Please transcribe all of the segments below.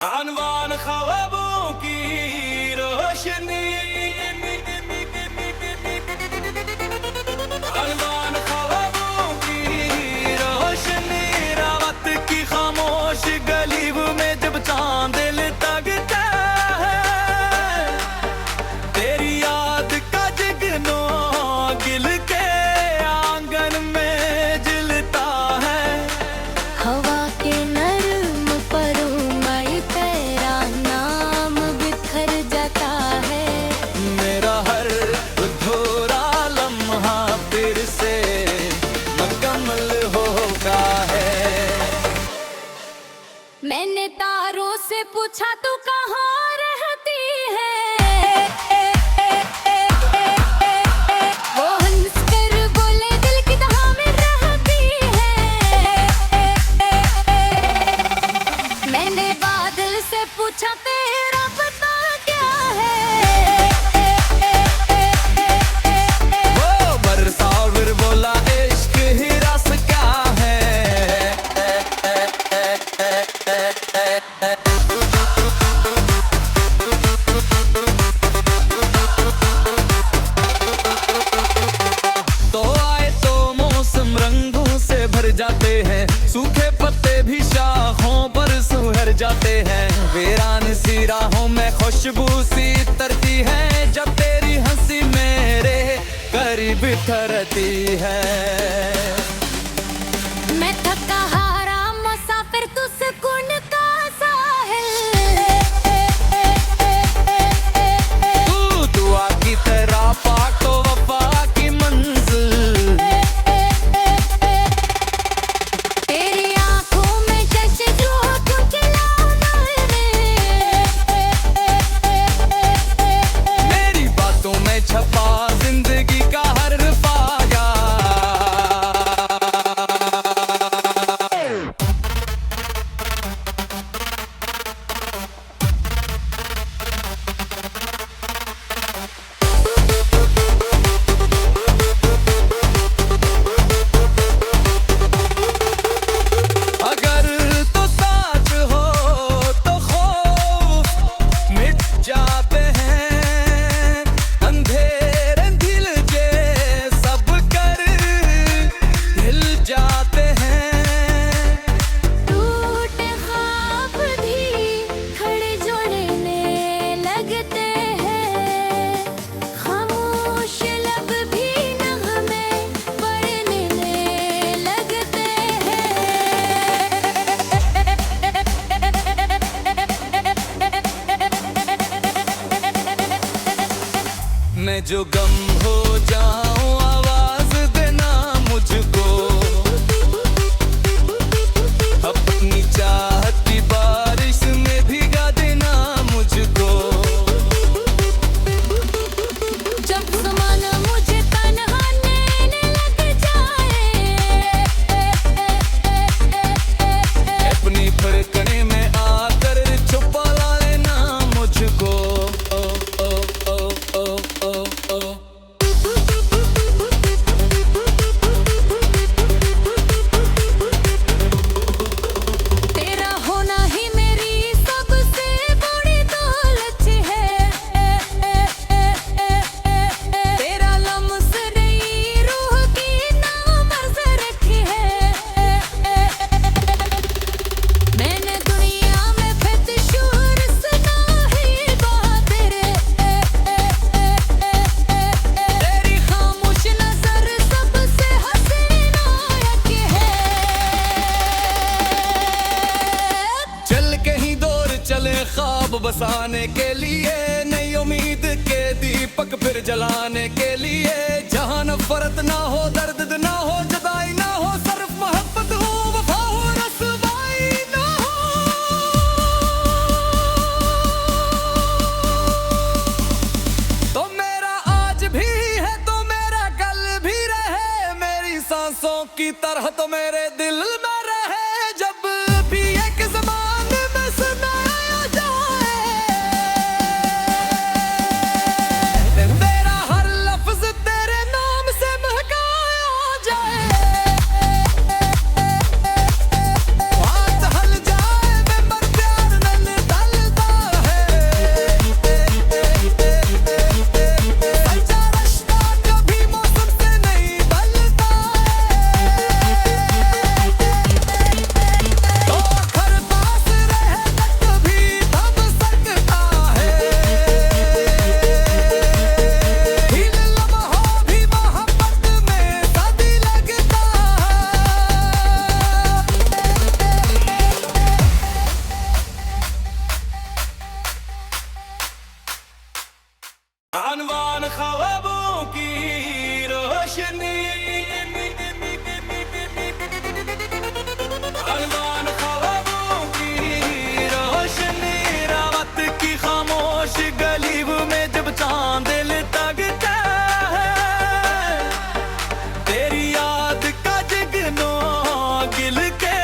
अनवान ख्वाबों की रोशनी, अनवान ख्वाबों की रोशनी, रावत की खामोश गली में जब चांद लगता है, तेरी याद का जगनो गिल के आंगन में जलता है। हवा के नरम परुमई तेरा नाम बिखर जाता है। मेरा हर अधूरा लम्हा फिर से मुकम्मल होगा है। मैंने तारों से पूछा तू कहाँ रहती है, वो हंस कर बोले दिल की तह में रहती है। मैंने बादल से पूछा तेरा पता क्या है, वो बरसा फिर बोला इश्क ही रस क्या है। तो आए तो मौसम रंगों से भर जाते हैं, सूखे पत्ते भी शाखों पर सुहर जाते हैं। वीरान सी राहों में खुशबू सी तरती है, जब तेरी हंसी मेरे करीब ठहरती है। मैं थका हारा मुसाफिर तू सुकून का साहिल, तू दुआ की तरह पाक तो वफा की मंजिल। तेरी आंखों में जैसे जो क्यों खिलौना मेरी बातों में छपा जिंदगी का हर पाया। अगर तो साथ हो तो खौफ मिट जाते हैं, अंधेरे दिल के सब कर हिल जाते हैं। टूटे ख्वाब भी खड़े जोड़ने लगते हैं, खामोश लब भी नगमे पढ़ने लगते हैं। मैं जो गम हो जाऊं आवाज देना मुझको, अपनी चाहत की बारिश में भिगा देना मुझको। जब ज़माना मुझे तन्हा लेने लग जाए, अपनी फरकने में आकर छुपा लेना मुझको। ओ ओ ओ ओ ओ ओ तेरा होना ही मेरी सबसे बड़ी दौलत है। तेरा लम्स नई रूह की नामर्ज़ रखी है। मैंने दुनिया में फ़तशूर सुना है बहादुर, तेरी खामोश नज़र सबसे हसीन नायक है। चल कहीं दूर चले ख्वाब बसाने के लिए, नई उम्मीद के दीपक फिर जलाने के लिए। जहां नफरत ना हो, दर्द ना हो, जुदाई ना हो, सिर्फ मोहब्बत हो, वफा हो, रसवाई ना हो। तो मेरा आज भी है तो मेरा कल भी रहे, मेरी सांसों की तरह तो मेरे दिल में रहे। जब भी एक ज़माने में सुनाया जाए, तेरा हर लफ्ज तेरे नाम से महकाया जाए। बात हल जाए मैं मर प्यार न ख्वाबों की रोशनी, अरमान ख्वाबों की रोशनी, रात की खामोश गली में जब चांद लगता है, तेरी याद का जगनो गिल के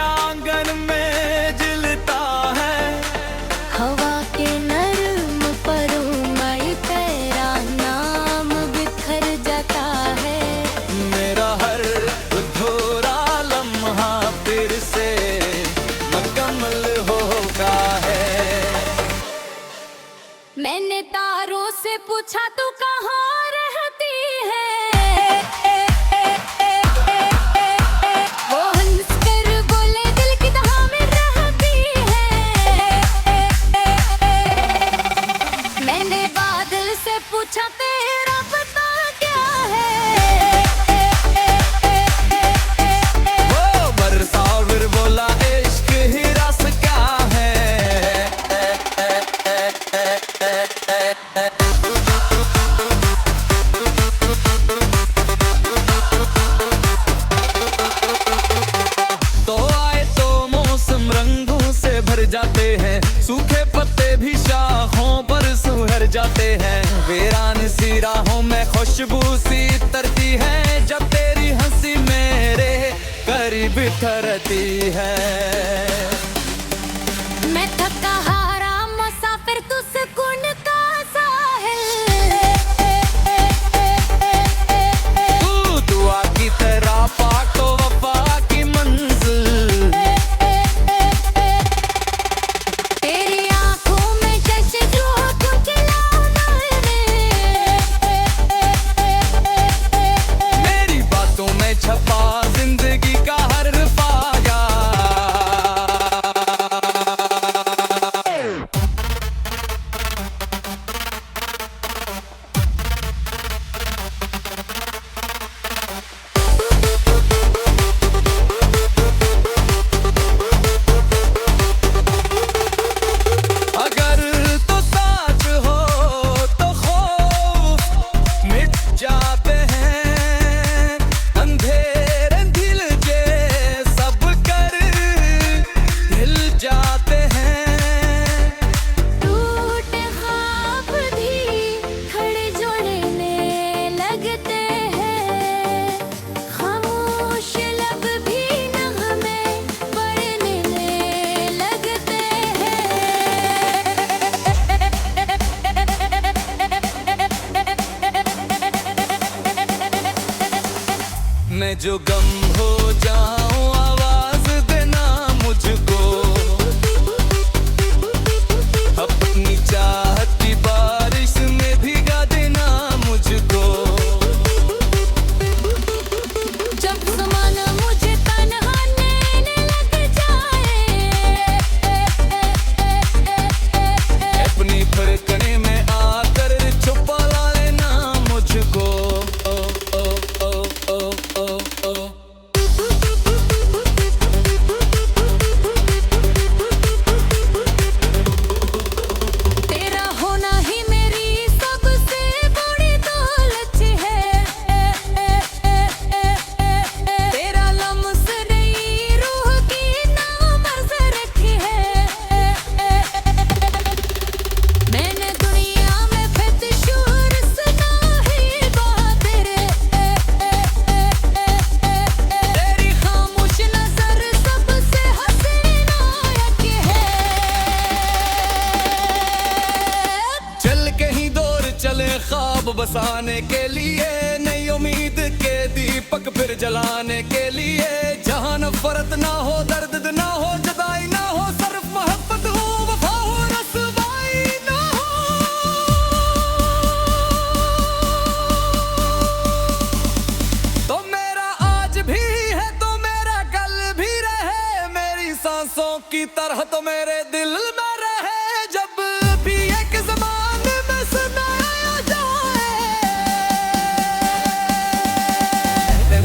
आंगन में जलता है। हवा के नरम परों में तेरा नाम बिखर जाता है। मेरा हर अधूरा लम्हा फिर से मुकम्मल होगा है। मैंने तारों से पूछा तू कहाँ रहती है, वो हंस कर बोले दिल की दहा में रहती है। मैंने बादल से पूछा तेरा पता क्या है, वो बरसा फिर बोला इश्क ही रस क्या है। तो आए तो मौसम रंगों से भर जाते हैं, सूखे पत्ते भी शाखों पर सुहर जाते हैं। वीरान सी राहों में खुशबू सी तरती है, जब तेरी हंसी मेरे करीब ठहरती है। मैं थका हारा मुसाफिर तू सुकून का साहिल, तू दुआ की तरह पाक तो वफा की मंजिल। तेरी आंखों में जैसे जो क्यों खिला मेरी बातों में छपा जिंदगी का हर पाया। अगर तो साथ हो तो खौफ मिट जाते हैं, अंधेरे दिल के सब कर हिल जाते हैं। टूटे ख्वाब भी खड़े जोड़ने लगते हैं, खामोश लब भी नगमे पढ़ने लगते हैं। मैं जो गम हो जाऊं आवाज देना मुझको, अपनी चाहत की बारिश में भीगा देना मुझको। जब ज़माना मुझे तन्हा लेने लग जाए, अपनी फरकने में आकर छुपा लेना मुझको। ओ ओ ओ ओ ओ ओ तेरा होना ही मेरी सबसे बड़ी दौलत है। तेरा लम्स नई रूह की नामर्ज रखी है। मैंने दुनिया में फ़तशूर सुना है बातें, तेरी खामोश नजर सबसे हसीन आयत है। चल कहीं दूर चले ख्वाब बसाने के लिए, नई उम्मीद के दीपक फिर जलाने के लिए। जहां नफरत ना हो, दर्द ना हो, जुदाई ना हो, सिर्फ मोहब्बत हो, वफा हो, रसवाई ना हो। तो मेरा आज भी है तो मेरा कल भी रहे, मेरी सांसों की तरह तो मेरे दिल में रहे। जब भी एक ज़माने में सुनाया जाए,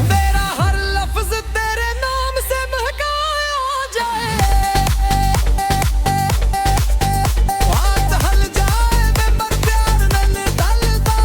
मेरा हर लफ्ज तेरे नाम से महकाया जाए। बात हल जाए मैं मर प्यार नल दलदा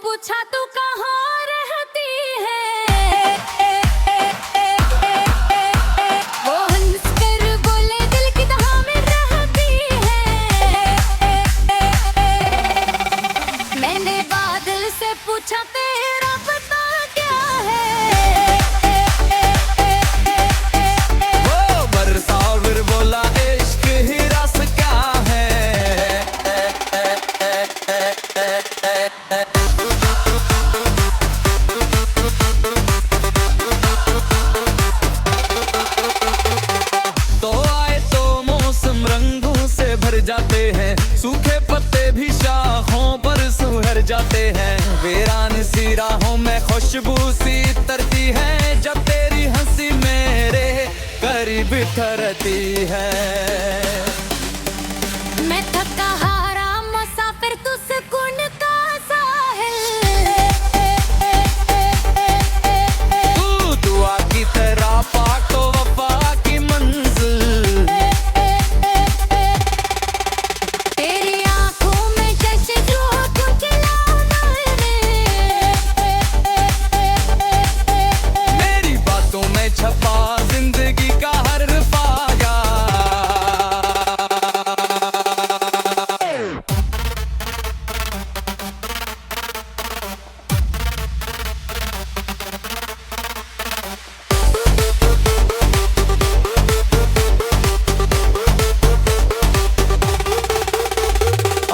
पूछा तू कहाँ रहती है, वो हंस कर बोले दिल की तहाँ में रहती है। मैंने बादल से पूछा तेरा पता क्या है, वो बरसा फिर बोला इश्क ही रस क्या है। तो आए तो मौसम रंगों से भर जाते हैं, सूखे पत्ते भी शाखों पर सुहर जाते हैं। वीरान सी राहों में खुशबू सी तरती है, जब तेरी हंसी मेरे करीब ठहरती है। मैं थका हारा मुसाफिर तू सुकून का साहिल, तू दुआ की तरह पाक तो वफा की मंजिल। तेरी आंखों में जैसे जो क्यों खिलाऊं मैंने, मेरी बातों में छपा जिंदगी का हर फाया।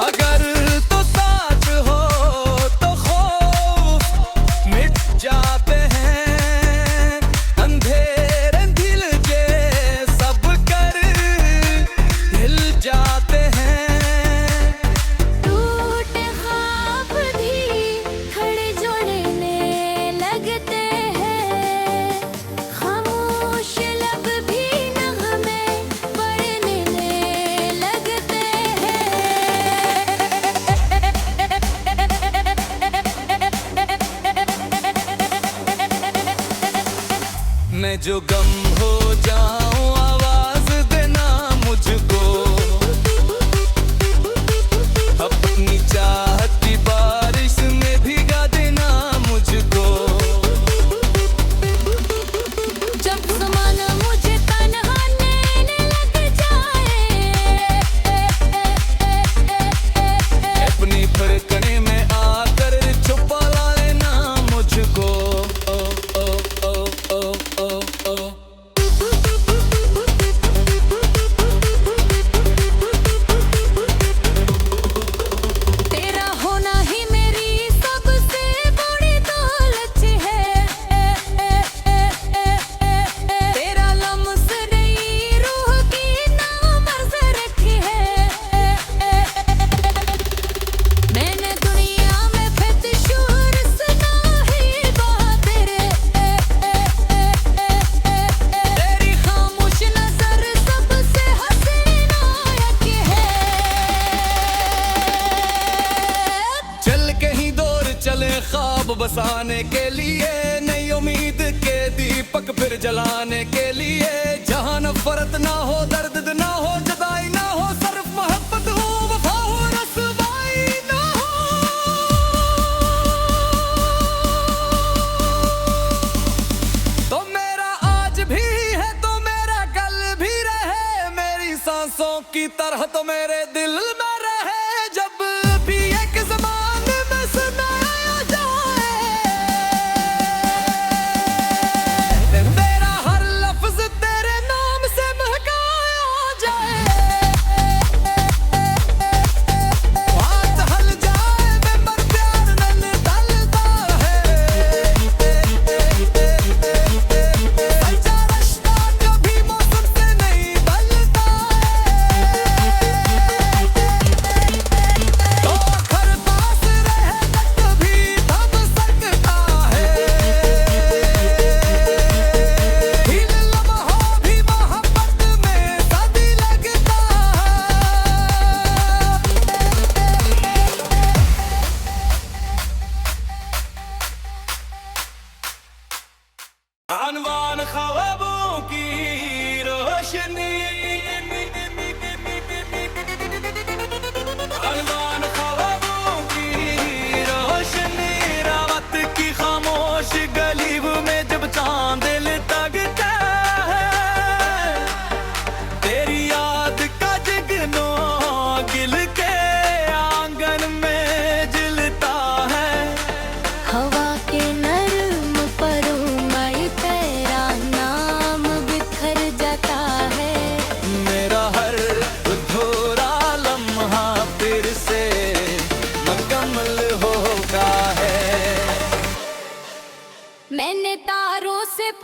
अगर तो साथ हो तो खौफ मिट जाते हैं, अंधेरे दिल के सब कर हिल जाते हैं। टूट ख्वाब भी खड़े जोड़ने लगते हैं, खामोश लब भी नगमे पढ़ने लगते हैं। मैं जो गम हो जाऊं आवाज देना मुझको, अपनी चाहत की बारिश में भीगा देना मुझको। जब ज़माना मुझे तन्हा लेने लग जाए, अपनी फरकने में आकर छुपा लेना मुझको। ओ ओ ओ ओ ओ ओ तेरा होना ही मेरी सबसे बड़ी दौलत है, तेरा लम्स रही रूह की नामर्ज़ रखी है। मैंने दुनिया में फ़तशूर सुना है बातें, तेरी खामोश नज़र सबसे हसीन आयत है। चल कहीं दूर चले ख्वाब बसाने के लिए, नई उम्मीद के दीपक फिर जलाने के लिए। जहां नफरत ना हो, दर्द ना हो, जुदाई ना हो, सिर्फ मोहब्बत हो, वफा हो, रसवाई ना हो। तो मेरा आज भी है तो मेरा कल भी रहे, मेरी सांसों की तरह तो मेरे दिल में रहे। जब भी एक ज़माने में सुनाया जाए, तेरा हर लफ्ज तेरे नाम से महकाया जाए। बात हल जाए मेंबर प्यार नल डलता है, सच्चा रिश्ता कभी मौसम से नहीं बदलता है।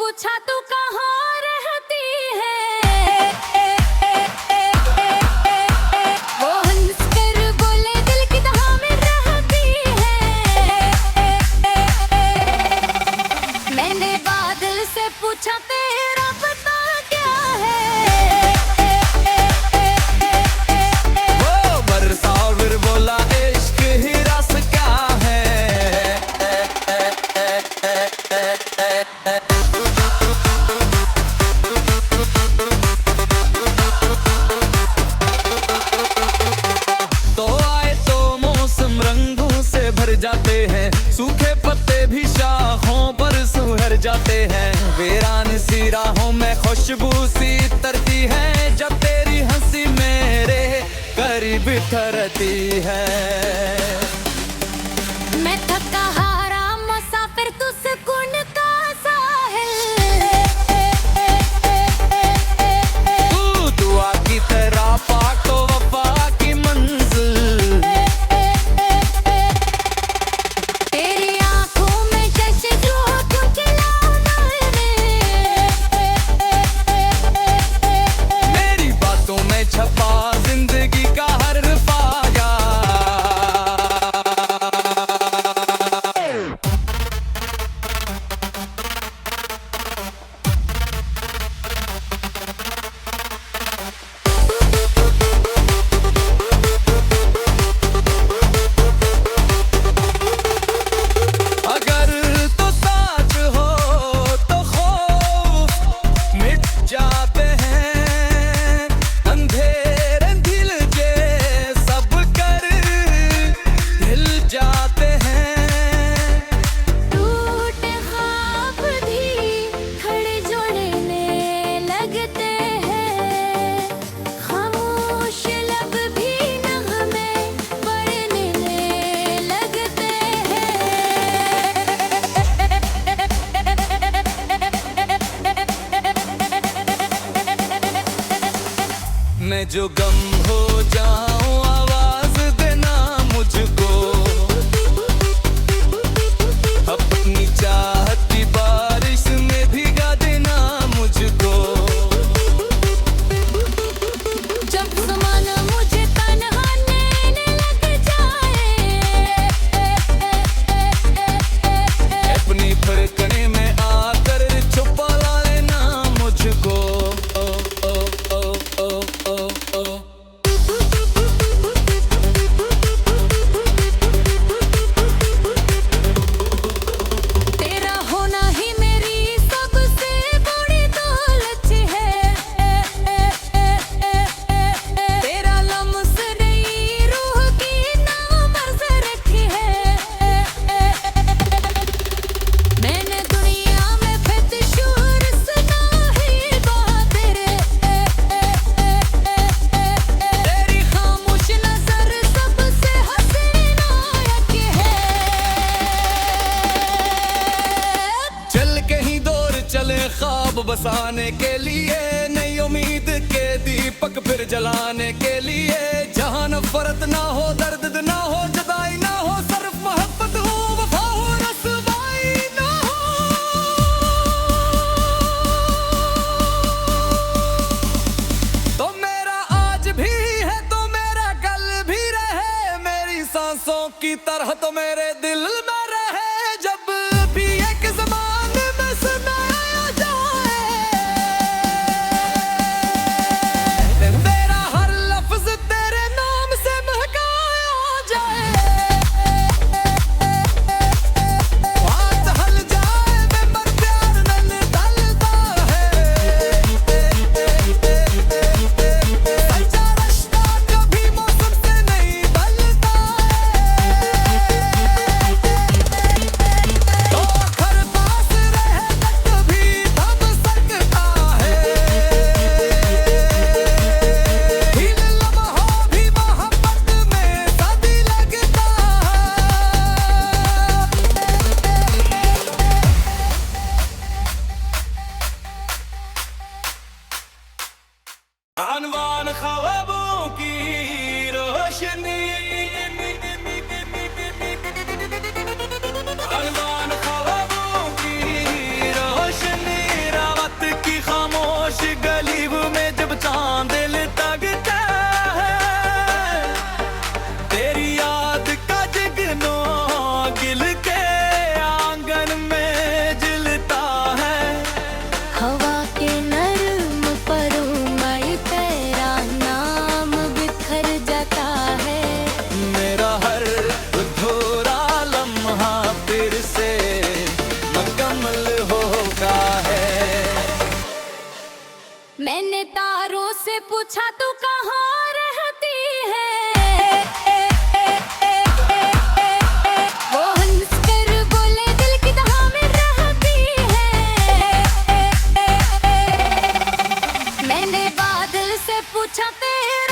पूछा तू कहाँ रहती है, वो हंस कर बोले दिल की तह में रहती है। मैंने बादल से पूछा तेरा पता क्या है, वो बरसा फिर बोला इश्क ही रस क्या है। तो आए तो मौसम रंगों से भर जाते हैं, सूखे पत्ते भी शाखों पर सुहर जाते हैं। वीरान सी राहों में खुशबू सी तरती है, जब तेरी हंसी मेरे करीब ठहरती है। मैं थका हारा मुसाफिर तू सुकून का साहिल, तू दुआ की तरह पाक तो वफा की मंजिल। तेरी आंखों में जैसे जो क्यों खिलौना मेरी बातों में छपा जिंदगी का हर पाया। अगर तो साथ हो तो खौफ मिट जाते हैं, अंधेरे दिल के सब कर हिल जाते हैं। टूटे ख्वाब भी खड़े जोड़ने लगते हैं, खामोश लब भी नगमे पढ़ने लगते हैं। मैं जो गम हो जाऊं आवाज देना मुझको, अपनी चाहत की बारिश में भिगा देना मुझको। जब ज़माना मुझे तन्हा लेने लग जाए, अपनी फरकने में आकर छुपा लेना मुझको। ओ ओ ओ ओ ओ ओ तेरा होना ही मेरी सबसे बड़ी दौलत है, तेरा लम्स रही रूह की नामर्ज रखी है। मैंने दुनिया में फ़ितशूर सुना ही बहुत तेरी खामोश नजर सबसे हसीन नायक है। चल कहीं दूर चले ख्वाब बसाने के लिए, नई उम्मीद के दीपक फिर जलाने के लिए। जहां नफरत ना हो, दर्द ना हो, जुदाई ना हो, सिर्फ मोहब्बत हो, वफा हो, रसवाई ना हो। तो मेरा आज भी है तो मेरा कल भी रहे, मेरी सांसों की तरह तो मेरे दिल में रहे। जब भी एक ज़माने में सुनाया जाए, तेरा हर लफ्ज तेरे नाम से महकाया जाए। बात हल जाए मैं प्यार नल ढलता है, सच्चा रिश्ता कभी मौसम से नहीं बदलता है। तो खर पास रहे तक भी थम सकता है, इन लम्हों भी मोहब्बत में सदी लगता है। अनवान ख्वाबों की रोशनी, अनवान ख्वाबों की रोशनी पूछा तू कहाँ रहती है, वो हंस कर बोले दिल की दहा में रहती है। मैंने बादल से पूछा तेरा